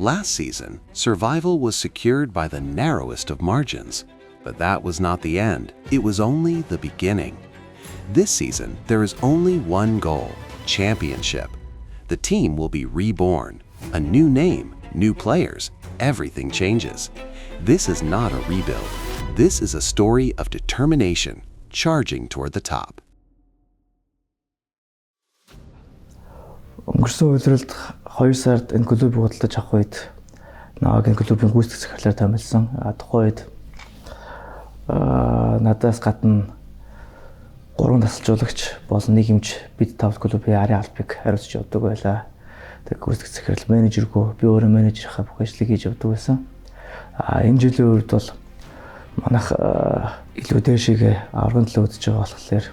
Last season, survival was secured by the narrowest of margins. But that was not the end. It was only the beginning. This season, there is only one goal: championship. The team will be reborn. A new name, new players, everything changes. This is not a rebuild. This is a story of determination, charging toward the top. Өнгөрсөн үйлрэлд 2 сард энэ клубыг худалдаж авах үед энэ клубын гүйцэтгэх захирлаар томилсон. Тухайн үед надаас гадна 3 тасалжуулагч болон нэг эмч бид 5 клубын арын албыг хариуцж явдаг байлаа. Тэг гүйцэтгэх захирал менежергүй би өөрөө менежерийнхаа бүх ажлыг хийж явдаг байсан. Энэ жилийн үед бол манайх илүү дээшээ аврагын төлөө үзэж байгаа болохоор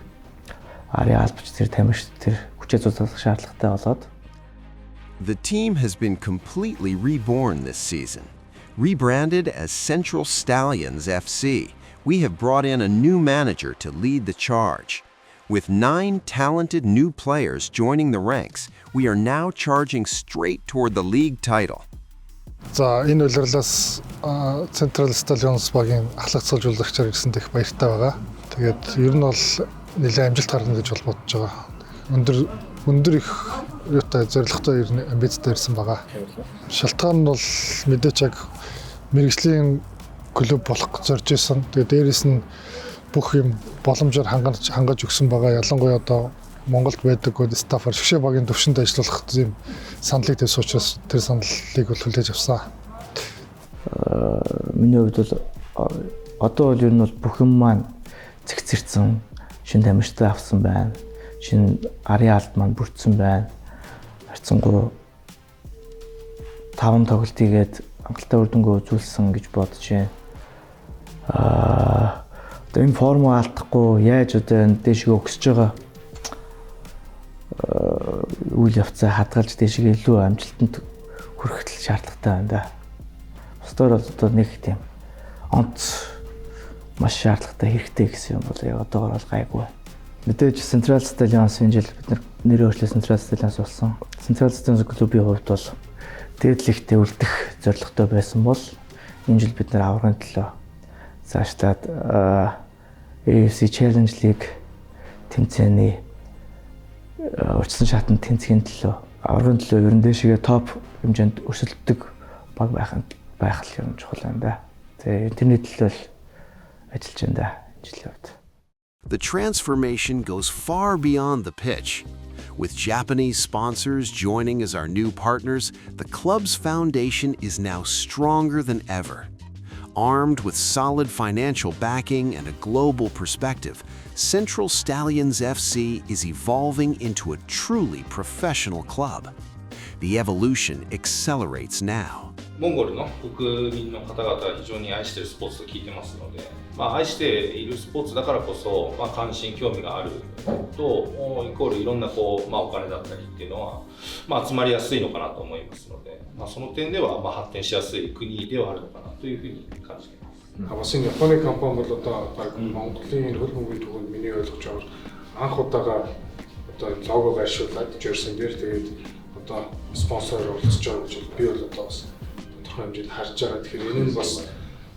арын албач тэр тамирчид тэр хүчээ зузаалах шаардлагатай болоод The team has been completely reborn this season. Rebranded as Central Stallions FC, we have brought in a new manager to lead the charge. With 9 talented new players joining the ranks, we are now charging straight toward the league title. За энэ үйлрэлээс Central Stallions багийн ахлах цуглуулагчаар ирсэн дэх баяртай байгаа. Тэгээд ер нь бол нэлээд амжилт гарна гэж бодож байгаа. Өндөр их юутай зорилготой амбицтай ирсэн байгаа. Шалтгаан нь бол мэдээч яг мэргэжлийн клуб болох зорж исэн. Тэгээд дээрэс нь бүх юм боломжоор хангаж өгсөн байгаа. Ялангуяа одоо Монголд байдаг стаффар шгшээ багийн төвшөнд ажиллах юм саналыг тавьсан учраас тэр саналыг бол хүлээж авсан. Миний хувьд бол одоо бол ер нь бол бүх юм маань цэгцэрсэн, шинэ тамирчтай авсан байна. Шинэ арын алд маань бүрдсэн байна. Харцангуй 5 тоглолт хийгээд хангалттай үр дүнгээ үзүүлсэн гэж бодож байна. Одоо энэ форму алдахгүй яаж одоо энэ дэшгээ өгсөж байгаа үйл явцаа хадгалж дэшгээ илүү амжилтанд хүрэх шаардлагатай байна да. Бусдаар бол одоо нэг тийм онц маш шаардлагатай хэрэгтэй гэсэн юм бол яг одоогоор бол гайгүй. Мэдээж Central Stallions энэ жил бид нэр өөрчлөлт Central Stallions болсон. Central Stallions клубын хувьд бол дээдлэгтээ үлдэх зорилготой байсан бол энэ жил бид аврагын төлөө цаашлаад AFC Challenge League тэмцээний урьдчилан шатанд тэнцгийн төлөө аврагын төлөө ерөн дэшгээ топ хэмжээнд өрсөлддөг баг байх юм чухал байна да. Тэгээ тэрний төлөө ажиллаж байна да энэ жилийн үед. The transformation goes far beyond the pitch. With Japanese sponsors joining as our new partners, the club's foundation is now stronger than ever. Armed with solid financial backing and a global perspective, Central Stallions FC is evolving into a truly professional club. The evolution accelerates now. モンゴルの国民の方々は非常に愛しているスポーツと聞いてますので、愛しているスポーツだからこそ、関心興味があるとイコールいろんなお金だったりっていうのは、集まりやすいのかなと思いますので、その点では、発展しやすい国ではあるのかなというふうに感じています。Бас энэ Японы компани бол одоо баг Монголын хөл бөмбөгийн түүхэнд миний ойлгож байгаагаар анх удаага одоо логог ашиглаад Jersey дээр тэгээд одоо спонсор уулзж байгаа гэж би бол одоо бас тодорхой хэмжээнд харж байгаа. Тэгэхээр энэ нь бас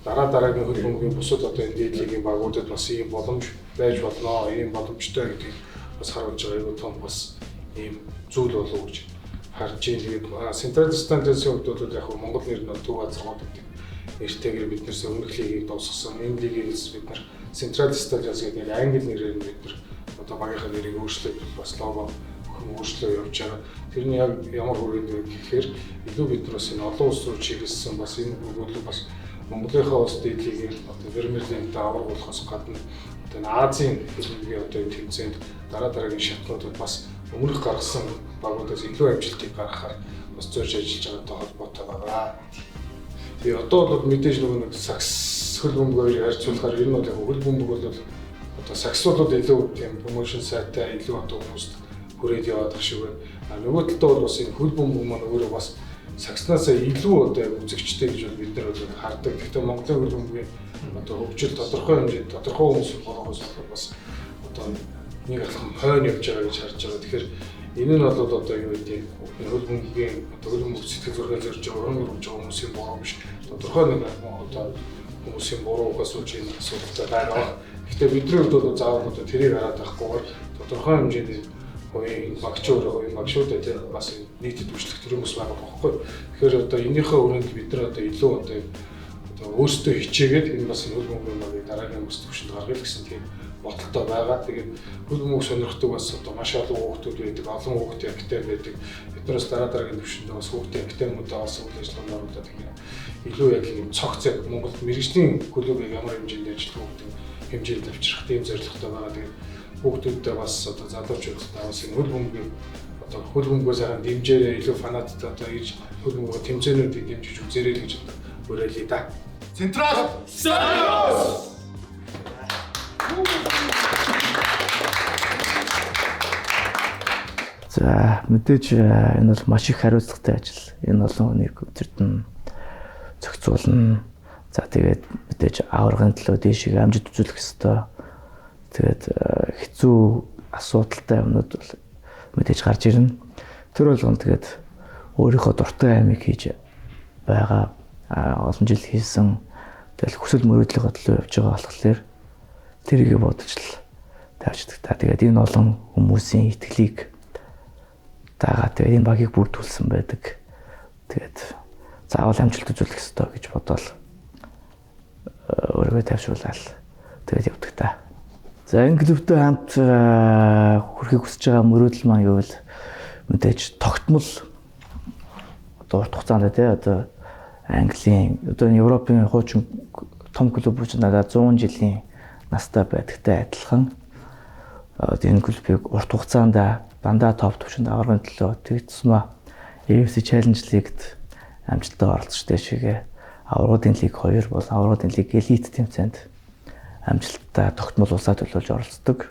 дараагийн хөл бөмбөгийн бусад одоо энэ дээдлийн багуудад бас ийм боломж байж болно, ийм боломжтой гэдгийг бас харуулж байгаа. Айгуу том бас ийм зүйл болов уу гэж харж ийм. Тэгээд Central Stallions-ийн хувьд бол яг Монгол нэр нь төв газар гэдэг. Нэртэйгээр бид нэрс өмнөх лигийг дуусгасан. Энэ лигээс бид нар Central Stallions гэдэг англи нэрээр бид нар одоо багийнхаа нэрийг өөрчлөөд бас лого өөрчлөө явж байгаа. Тэрний яг ямар хүрээнд вэ гэхээр илүү бид нар бас энэ олон улс руу чиглэсэн бас энэ бүгд бас Монголынхаа улс дэдлийг одоо Премьер Лигт аврагуулахаас гадна одоо Азийн хөлбөмбөгийн одоо тэмцээнд дараагийн шатнуудад бас өмнөх гаргасан багуудаас илүү амжилтыг гаргахаар бас зорж ажиллаж байгаатай холбоотой байгаа. Тэгээ одоо бол мэдээж нэг сакс хөл бөмбөг хоёрыг харьцуулахаар ер нь бол яг хөл бөмбөг бол одоо саксуудад илүү тийм промошн сайтай илүү одоо хүмүүст хүрээд яваад ах шиг байна. Нөгөө талдаа бол бас энэ хөл бөмбөг маань өөрөө бас сакснаасаа илүү одоо үзэгчтэй гэж бол бид нар бол хардаг. Гэхдээ Монголын хөл бөмбөгийн одоо хөгжил тодорхой хэмжээнд тодорхой хүмүүс болохоос бас одоо нэг алхам хойно явж байгаа гэж харж байгаа. Тэгэхээр Энэ нь бол одоо юу гэдэг хөл бөмбөгийн хөл бөмбөг сэтгэл зүрхээ зорж уран өрөвж байгаа хүмүүсийн буруу биш. Тодорхой нэг одоо хүмүүсийн буруугаас үж энэ асуудалтай байгаа. Гэхдээ бидний хувьд бол заавал одоо тэрийг хараад байхгүйгээр тодорхой хэмжээний хувийн багшуудад тийм бас нийтэд үйлчлэх тэр хүмүүс байгаа байхгүй. Тэгэхээр одоо энийхээ өрөөнд бид нар одоо илүү одоо өөрсдөө хичээгээд энэ бас хөл бөмбөгийн багийг дараагийн өс төвшөнд гаргах гэсэн тийм бодолтой байгаа. Тэгээд хөл бөмбөг сонирхдаг бас одоо маш олон хүүхдүүд байдаг, олон хүүхдийн академи байдаг. Биднээс дараагийн төвшөнд бас хүүхдийн академиудаа бас үйл ажиллагаанд оруулаад илүү яг юм цогц яг Монголд мэрэгжлийн клубыг ямар хэмжээнд ажиллах гэдэг хэмжээнд авчрах тийм зорилготой байгаа. Тэгээд хүүхдүүдтэй бас одоо залуучуудтай бас энэ хөл бөмбөгийн одоо хөл бөмбөгөө сайхан дэмжээрэй, илүү фанаттай одоо ийж хөл бөмбөг тэмцээнүүдийг дэмжиж үзээрэй гэж уриалъя да. Централ Стадиос. За мэдээж энэ бол маш их хариуцлагатай ажил. Энэ олон хүнийг өдөрт нь зохицуулна. За тэгээд мэдээж аваргын төлөө дээшээ амжилт үзүүлэх ёстой. Тэгээд хэцүү асуудалтай юмнууд бол мэдээж гарч ирнэ. Тэр болгон тэгээд өөрийнхөө дуртай амийг хийж байгаа олон жил хийсэн тэгэл хүсэл мөрөөдлийнхөө төлөө явж байгаа болохоор тэрийг бодож л тавьчихдаг та. Тэгээд энэ олон хүмүүсийн итгэлийг дагаад тэгээд энэ багийг бүрдүүлсэн байдаг. Тэгээд заавал амжилт үзүүлэх ёстой гэж бодоод өөрийгөө тавьшуулаад тэгээд явдаг та. За энэ клубтэй хамт хүрэхийг хүсэж байгаа мөрөөдөл маань юу вэ? Мэдээж тогтмол одоо урт хугацаанд тий одоо Английн одоо Европын хуучин том клубүүд надад 100 жилийн настай байдагтай адилхан энэ клубыг урт хугацаанд дандаа топ түвшинд аваргын төлөө тэгтсмэ AFC Challenge League-д амжилттай оролцож дэшигээ аваргын лиг 2 бол аваргын лиг элит тэмцээнд амжилттай тогтмол улсаа төлөөлж оролцдог.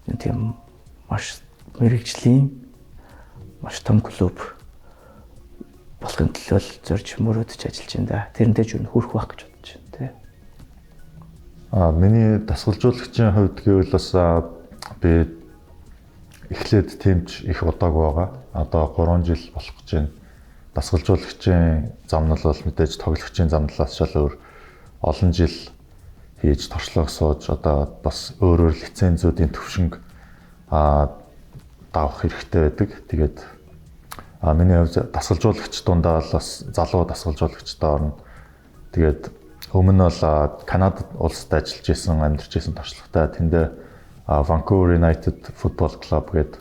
Энэ тийм маш мэрэгжлийн маш том клуб болохын төлөө зорж мөрөөдөж ажиллаж байна да. Тэрнтэй ч юу хүрэх байх гэж бодож байна тий. Миний дасгалжуулагчийн хувьд гэвэл бас би эхлээд тэмч их удаагүй байгаа. Одоо 3 жил болох гэж байна. Дасгалжуулагчийн зам нь бол мэдээж тоглогчийн замналаас шал өөр олон жил хийж туршлага сууж одоо бас өөрөөр лицензүүдийн төвшинг давах хэрэгтэй байдаг. Тэгээд миний хувьд дасгалжуулагч дундаа бол бас залуу дасгалжуулагчтай орно. Тэгээд өмнө нь бол Канадад улсад ажиллаж исэн, амьдарч исэн туршлагатай тэндээ Vancouver United Football Club гэдэг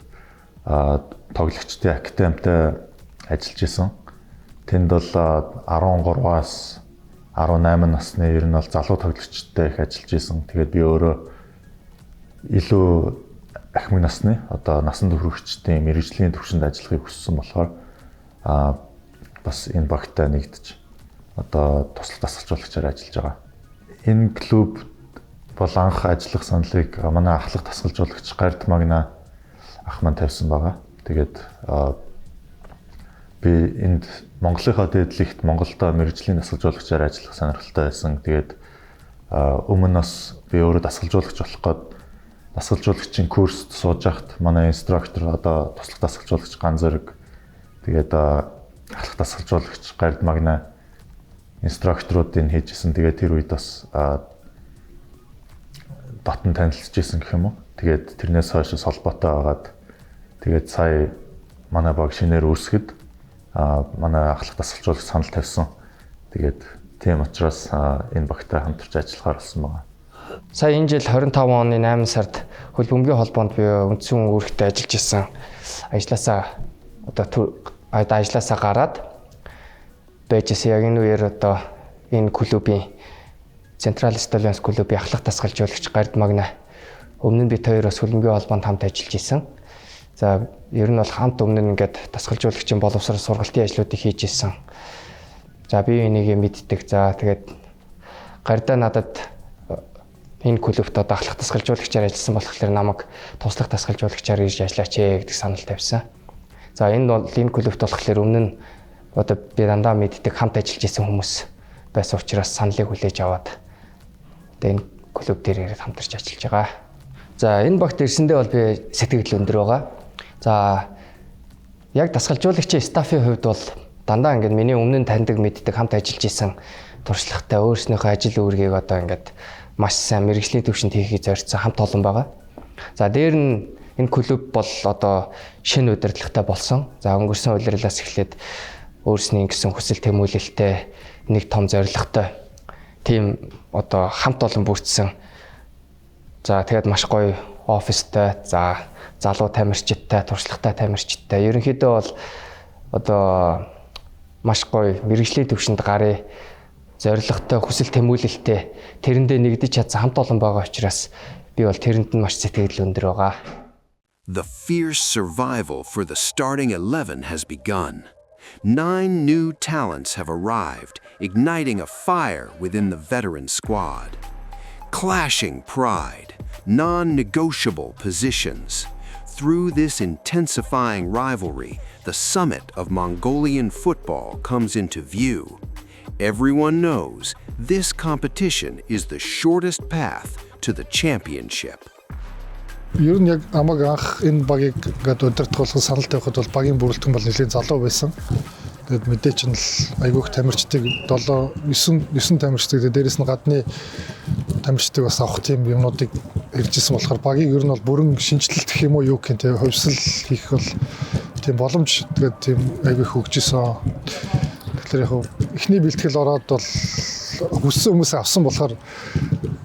тоглогчдын академитай ажиллаж исэн. Тэнд бол 13-аас 18 насны ер нь бол залуу тоглогчтой их ажиллаж исэн. Тэгээд би өөрөө илүү ахмад насны одоо насан туршидчдын мэрэгжлийн төвшөнд ажиллахыг хүссэн болохоор бас энэ багтаа нэгдэж одоо туслах дасгалжуулагчаар ажиллаж байгаа. Энэ клуб бол анх ажиллах саналыг манай ахлах дасгалжуулагч Гард Магна ах маань тавьсан байгаа. Тэгээд би энд Монголынхаа дээдлэгт Монголдо мэрэгжлийн дасгалжуулагчаар ажиллах сонирхолтой байсан. Тэгээд өмнө нас би өөрөө дасгалжуулагч болох гээд дасгалжуулагчийн курст сууж байхад манай инструктор одоо туслах дасгалжуулагч Ган Зэрэг тэгээд ахлах дасгалжуулагч Гард Магна инструкторуудыг хийжсэн. Тэгээд тэр үед бас дотн танилцж исэн гэх юм уу. Тэгээд тэрнээс хойш холбоотой байгаад тэгээд сая манай баг шинээр үүсгэд манай ахлах дасгалжуулагч санал тавьсан. Тэгээд тийм учраас энэ багтай хамтарч ажиллахаар болсон байна. Сая энэ жил 25 оны 8 сард хөл бөмбөгийн холбоонд би үндсэн үүрэгтээ ажиллаж исэн. Ажлаасаа гараад байжсэн яг энэ үеэр одоо энэ клубын Централ Стадиос клубын ахлах дасгалжуулагч Гард Магна өмнө нь бид хоёроос хөл бөмбөгийн холбоонд хамт ажиллаж исэн. За ер нь бол хамт өмнө нь ингээд дасгалжуулагчийн боловсрол сургалтын ажлуудыг хийж исэн. За би энийг мэддэг. За тэгээд Гардаа надад энэ клубт одоо ахлах дасгалжуулагчаар ажилласан болохоор намайг туслах дасгалжуулагчаар ирж ажиллаач гэдэг санал тавьсан. За энэ клубт болохоор өмнө нь одоо би дандаа мэддэг хамт ажиллаж исэн хүмүүс байсан учраас саналыг хүлээж аваад одоо энэ клуб дээр ирээд хамтарч ажиллаж байгаа. За энэ багт ирсэндээ бол би сэтгэл өндөр байгаа. За яг дасгалжуулагчийн стаффын хувьд бол дандаа ингээд миний өмнө нь таньдаг мэддэг хамт ажиллаж исэн туршлагатай өөрснийхөө ажил үүргийг одоо ингээд маш сайн мэргэжлийн төвшөнд хийхийг зорьсон хамт олон байгаа. За дээр нь энэ клуб бол одоо шинэ удирдлагатай болсон. За өнгөрсөн улирлаас эхлээд өөрсний гэсэн хүсэл тэмүүлэлтэй нэг том зорилготой тийм одоо хамт олон бүрдсэн. За тэгээд маш гоё офистай, за залуу тамирчидтай, туршлагатай тамирчидтай. Ерөнхийдөө бол одоо маш гоё мэргэжлийн төвшөнд гарыг зорилготой, хүсэл тэмүүлэлтэй тэрэндээ нэгдэж чадсан хамт олон байгаа учраас би бол тэрэнд нь маш сэтгэл өндөр байгаа. The fierce survival for the starting 11 has begun. 9 new talents have arrived, igniting a fire within the veteran squad. Clashing pride, non-negotiable positions. Through this intensifying rivalry, the summit of Mongolian football comes into view. Everyone knows this competition is the shortest path to the championship. Ер нь яг намайг анх энэ багийг ингээд удирдах болгон санал тавихад бол багийн бүрэлдэхүүн бол нэлээд залуу байсан. Тэгээд мэдээч нь л айгүйх тамирчдыг 9 тамирчдыг дээрээс нь гадны тамирчдыг бас авах тийм юмнуудыг иржсэн болохоор багийг ер нь бол бүрэн шинжилэлт гэх юм уу юу гэх юм хувьсэл хийх бол тийм боломж тэгээд тийм айгүйх хөгжсөн. Тэгэхээр яг эхний бэлтгэл ороод бол хүссэн хүмүүсээ авсан болохоор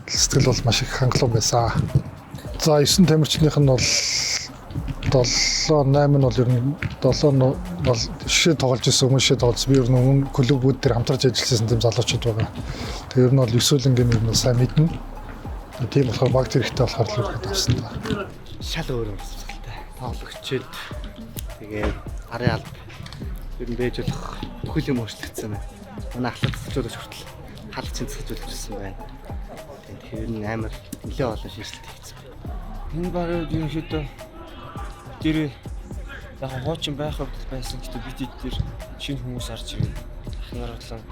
сэтгэл бол маш их хангалуун байсан. За 9 тамирчных нь бол 7-8 нь бол ер нь 7 нь бол шишээ тоглож ирсэн хүмүүс шишээ тоглож би ер нь өмнө клубүүд дээр хамтарч ажилласан тийм залуучууд байгаа. Тэгээ ер нь бол 9 ингээм ер нь сайн мэднэ. Тийм болохоор баг зэрэгтэй болохоор л үргэлж авсан та. Шал өөр урсгалтай. Тоглогчид тэгээд гарын алба ер нь бэж болох бүхэл юм өөрчлөгдсөн байна. Манай ахлах цэцүүлж хүртэл халах цэцүүлж ирсэн байна. Тэгэхээр ер нь амар нэлээд олон шинжилт хийсэн. Энэ багууд ерөнхийдөө тэр яг хуучин байх хувьд байсан гэдэг бид дээр шинэ хүмүүс орж ирээ. Ахнаар болон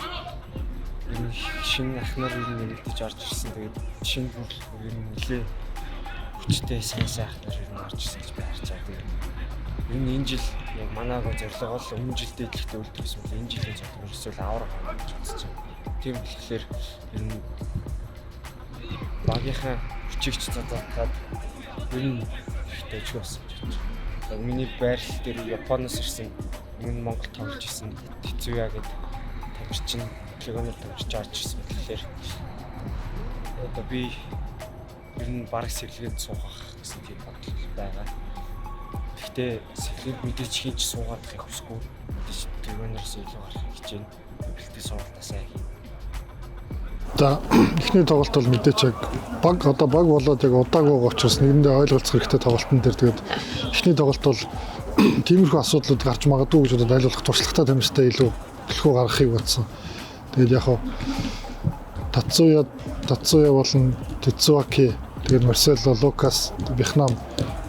энэ шинэ ахнаар ер нь нэгдэж орж ирсэн. Тэгээд шинэ бүр ер нь нэлээ хүчтэй сайн ахнаар ер нь орж ирсэн гэж би харж байгаа. Ер нь энэ жил яг манайг зорилго бол өмнө жилдээ дэлгэхтэй үлдсэн бол энэ жилийн зорилго ерөөсөө аврах гэж бодож байна. Тийм болохоор ер нь багийнхаа хүчийг цацаад ер нь ихтэй ч болсон гэж байна. Миний байрлал дээр Японоос ирсэн, өмнө Монгол тоглож ирсэн Тэцүүя гэдэг тамирчин, легионер тамирч орж ирсэн болохоор одоо би ер нь бараг сэргэлэнд суугах гэсэн тийм бодлол байгаа. Гэхдээ сэргэлэнд мэдээж хийж суугаадахыг хүсэхгүй. Мэдээж легионероос илүү гарах хичээн бэлтгэл сургалтаасаа хий. За эхний тоглолт бол мэдээч яг баг болоод яг удаагүй байгаа учраас нэгэндээ ойлголцох хэрэгтэй тоглолтын дээр тэгээд эхний тоглолт бол тиймэрхүү асуудлууд гарч магадгүй гэж бодоод айлуулах туршлагатай тамирчтай илүү төлхөө гаргахыг бодсон. Тэгээд яг Тацуя болон Тэцуаки тэгээд Марсело, Лукас, Вьетнам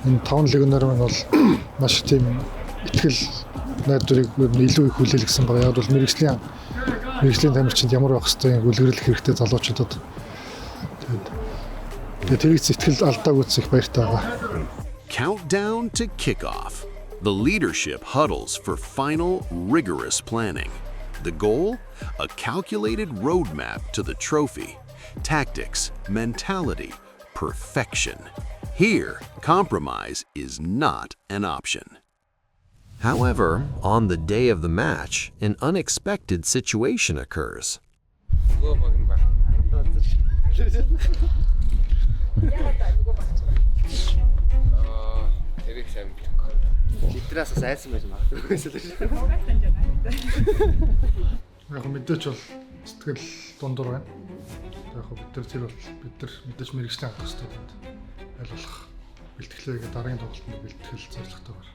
энэ 5 легионер маань бол маш тийм ихтгэл найдварыг илүү их хүлээлгсэн байгаа. Яг бол мэргэжлийн тамирчинд ямар байх ёстой үлгэрлэх хэрэгтэй залуучуудад. Тэгээд тэрийг сэтгэл алдааг үзэх баяртай байгаа. Countdown to kickoff. The leadership huddles for final, rigorous planning. The goal? A calculated roadmap to the trophy. Tactics, mentality, perfection. Here, compromise is not an option. However, on the day of the match, an unexpected situation occurs. Литрээс айсан байж магадгүй. Яг мэдээч бол сэтгэл дундуур байна. Яг бид нар мэдээж мэргэжлийн хатах хэрэгтэй байна. Аль болох бэлтгэлээ дараагийн тоглолтод бэлтгэл зорилготой байна.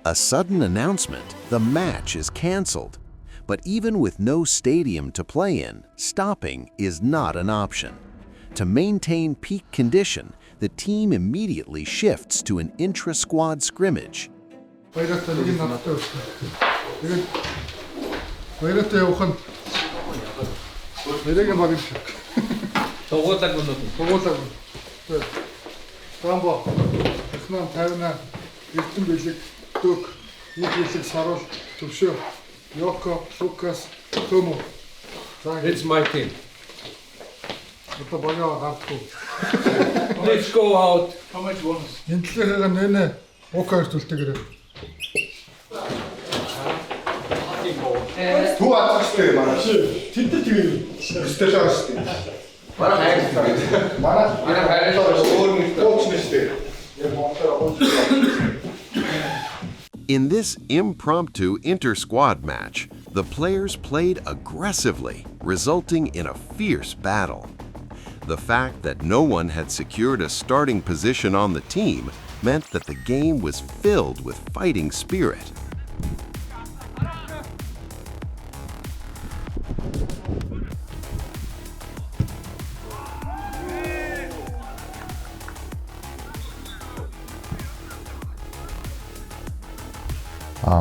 A sudden announcement, the match is cancelled. But even with no stadium to play in, stopping is not an option. To maintain peak condition, the team immediately shifts to an intra-squad scrimmage. Эрдэнэ Бэлэг, Дөг, Нэг Бэлэг, Сарвал, Төвшөө, Йоко, Лукас, Төмө. It's my team. Одоо боёо гардгүй. Let's go out. Энэ талынхаа нэнэ Укаар төлтөгөрөө. Түү атгахтэй манай. Тэнд тэгээ өстэй шааштай. Манай хайртай өөр нэг коуч нэштэй. In this impromptu inter-squad match, the players played aggressively, resulting in a fierce battle. The fact that no one had secured a starting position on the team meant that the game was filled with fighting spirit.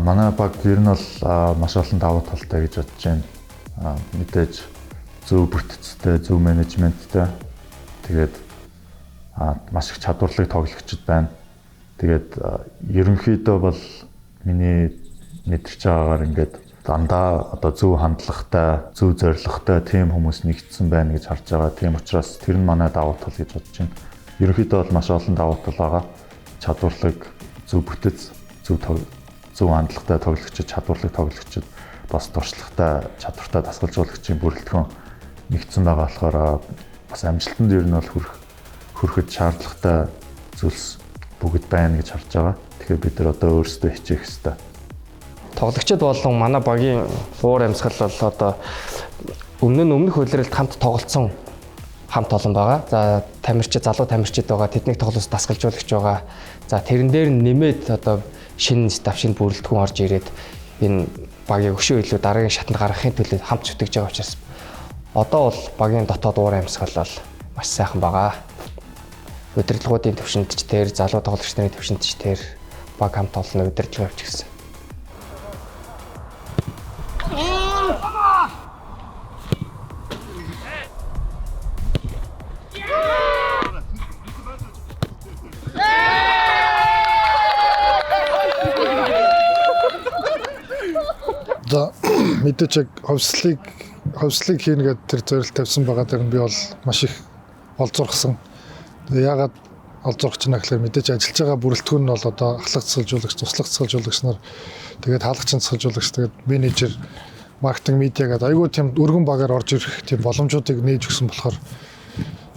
Манай баг ер нь бол маш олон давуу талтай гэж бодож байна. Мэдээж зөв бүтцтэй, зөв менежменттэй. Тэгээд маш их чадварлаг тоглогчид байна. Тэгээд ерөнхийдөө бол миний мэдэрч байгаагаар ингээд дандаа одоо зөв хандлагатай, зөв зорилготой тийм хүмүүс нэгдсэн байна гэж харж байгаа. Тийм учраас тэр нь манай давуу тал гэж бодож байна. Ерөнхийдөө бол маш олон давуу тал байгаа. Чадварлаг, зөв бүтэц, зөв хандлагатай тоглогчид, чадварлаг тоглогчид, бас туршлагатай, чадвартай дасгалжуулагчийн бүрэлдэхүүн нэгдсэн байгаа болохоор бас амжилтанд ер нь бол хүрэхэд шаардлагатай зүйлс бүгд байна гэж харж байгаа. Тэгэхээр бид нар одоо өөрсдөө хичээх хэрэгтэй. Тоглогчид болон манай багийн уур амьсгал бол одоо өмнөх хөлрөлд хамт тоглолцсон хамт олон байгаа. За тамирчид, залуу тамирчид байгаа, тэднийг тоглоос дасгалжуулагч байгаа. За тэрэн дээр нэмээд одоо шинэ стаф, шинэ бүрэлдэхүүн орж ирээд энэ багийг өшөө илүү дараагийн шатанд гаргахын төлөө хамт зүтгэж байгаа учраас одоо бол багийн дотоод уур амьсгал бол маш сайхан байгаа. Удирдлагуудын төвшөнд ч тэр, залуу тоглогч нарын төвшөнд ч тэр баг хамт олон удирдлага явуулж гисэн. За мэдээч ховслыг хийнэ гэдэг тэр зорилт тавьсан байгаа дээр нь би бол маш их олзуурхсан. Тэгээ яагаад олзуурч байна гэхээр мэдээч ажиллаж байгаа бүрэлдэхүүн нь бол одоо ахлах цэцэлжуулагч, туслах цэцэлжуулагч нар тэгээд хаалгачин цэцэлжуулагч, тэгээд менежер, маркетинг, медиа гэдэг айгүй тийм өргөн багаар орж ирэх тийм боломжуудыг нээж өгсөн болохоор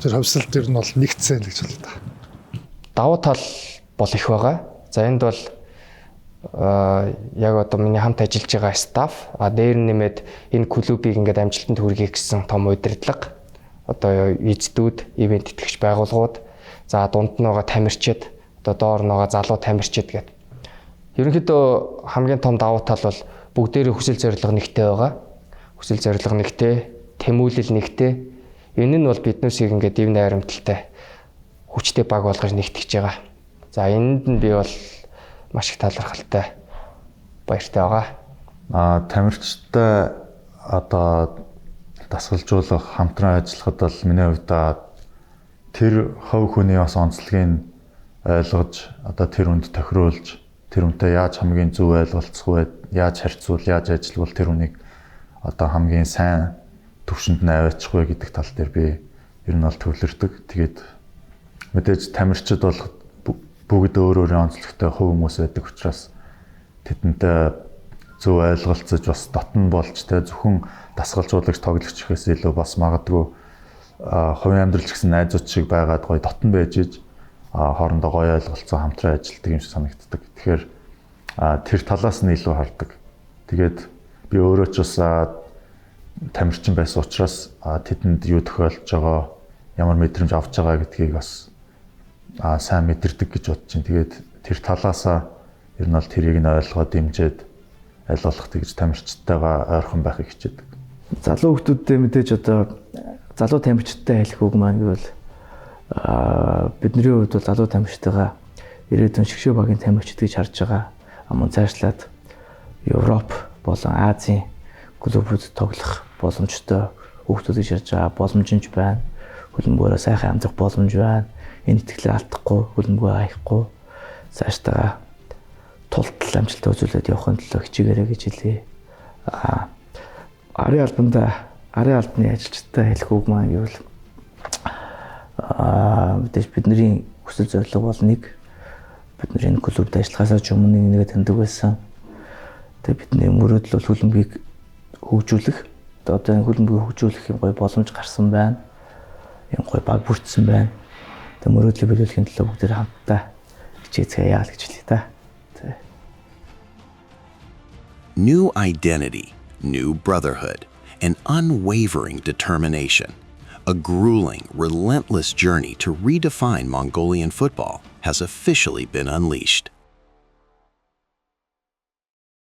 тэр ховсл дээр нь бол нэгдсэн гэж байна. Давуу тал бол их байгаа. За энд бол яг одоо миний хамт ажиллаж байгаа стаф, дээр нь нэмээд энэ клубыг ингээд амжилтанд хүргэе гэсэн том удирдлага, одоо эздүүд, ивент итгэгч байгууллагууд, за дунд нь байгаа тамирчид, одоо доор нь байгаа залуу тамирчид гэдэг. Ерөнхийдөө хамгийн том давуу тал бол бүгдээрээ хүсэл зорилго нэгтэй байгаа. Хүсэл зорилго нэгтэй, тэмүүлэл нэгтэй. Энэ нь бол биднээсийг ингээд ив найрамдалтай хүчтэй баг болгож нэгтгэж байгаа. За энэнд нь би бол маш их талархалтай баяртай байгаа. Тамирчтай одоо дасгалжуулах, хамтран ажиллахад бол миний хувьд тэр хувь хүний бас онцлогийг ойлгож, одоо тэр хүнд тохируулж, тэр хүнтэй яаж хамгийн зөв ойлголцох вэ, яаж харьцуул, яаж ажиллавал тэр хүнийг одоо хамгийн сайн төвшөнд нь аваачих вэ гэдэг тал дээр би ер нь бол төвлөрдөг. Тэгээд мэдээж тамирчид бол бүгд өөрөөрөө онцлогтой хувь хүмүүс байдаг учраас тэдэнтэй зөв ойлголцож бас дотн болж зөвхөн дасгалжуулагч, тоглогч гэхээс илүү бас магадгүй хувийн амьдрал гэсэн найзууд шиг байгаад гоё дотн байж иж хоорондоо гоё ойлголцоо хамтран ажилладаг юм шиг санагддаг. Тэгэхээр тэр талаас нь илүү хардаг. Тэгээд би өөрөө ч бас тамирчин байсан учраас тэдэнд юу тохиолдож байгаа, ямар мэдрэмж авч байгаа гэдгийг бас сайн мэдэрдэг гэж бодож байна. Тэгээд тэр талаасаа ер нь бол тэрийг нь ойлгоод дэмжиж аль болох тэгж тамирчдтайгаа ойрхон байхыг хичээдэг. Залуу хүмүүстэй мэдээж одоо залуу тамирчдтай хэлэх үг маань гэвэл бидний хувьд бол залуу тамирчтайгаа ирээдүйн шгшөө багийн тамирчид гэж харж байгаа. Мөн цаашлаад Европ болон Азийн клубүүд тоглох боломжтой хүмүүс гэж харж байгаа. Боломжинч байна. Хөлбөмбөгөөрөө сайхан амжих боломж байна. Энэ итгэлээ алдахгүй, хөлбөмбөгөө аяхгүй цаашдаа тултал амжилттай үзүүлээд явахын төлөө хичээгээрэй гэж хэлье. Арын албаны ажилчтай хэлэх үг маань гэвэл мэдээж бидний хүсэл зорилго бол нэг, бидний энэ клубт ажиллахаас өмнө нэгэ таньдаг байсан. Тэгээ бидний мөрөөдөл бол хөлбөмбөгийг хөгжүүлэх. Одоо энэ хөлбөмбөгийг хөгжүүлэх юм гоё боломж гарсан байна. Энэ гоё баг бүрдсэн байна. Тэгээ мөрөөдлөө биелүүлэхийн төлөө бүгд хамтдаа хичээцгээе яа л гэж хэлье та. New identity, new brotherhood, an unwavering determination. A grueling, relentless journey to redefine Mongolian football has officially been unleashed.